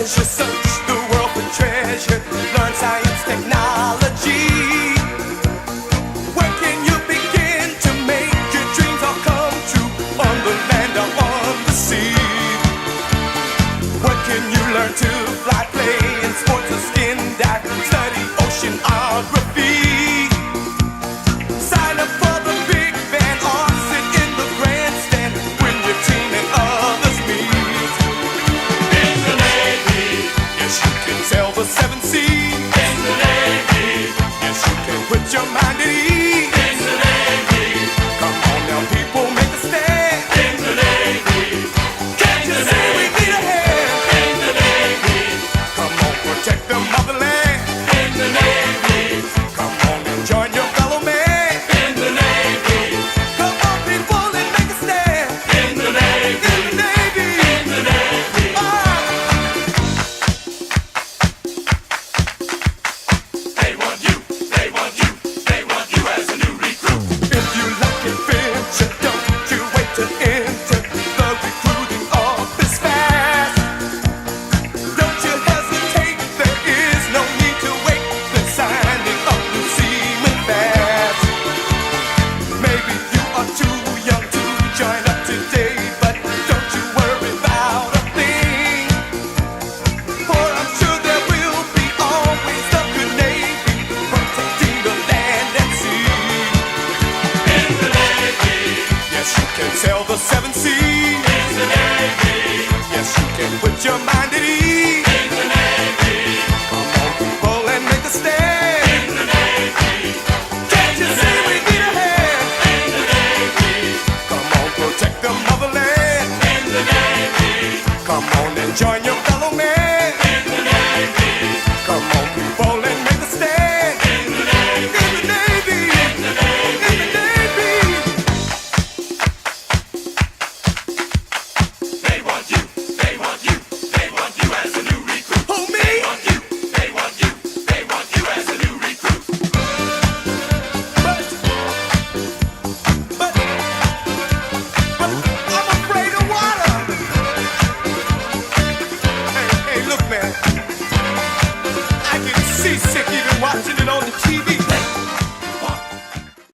Search the world for treasure, learn science, technology. Where can you begin to make your dreams all come true? On the land or on the sea? Where can you learn to fly, play in sports or skin dive, study oceanography? Sign up for the big band or sit in the grandstand when your team and others meet. Sail the seven seas in the Navy. Yes, you can put your mind at ease in the Navy. Come on now, people, make a stand in the Navy. Can't you see we need a hand in the Navy? Come on, protect the motherland in the Navy. Come on and join your fellow man in the Navy. Come on, people, and make a stand in the Navy. In the Navy. In the Navy. Sail the seven seas in the Navy. Yes, you can put your mind at ease in the Navy. Come on, people, and make a stand in the Navy. Can't you see we need a hand in the Navy? Come on, protect the motherland in the Navy. Come on and join your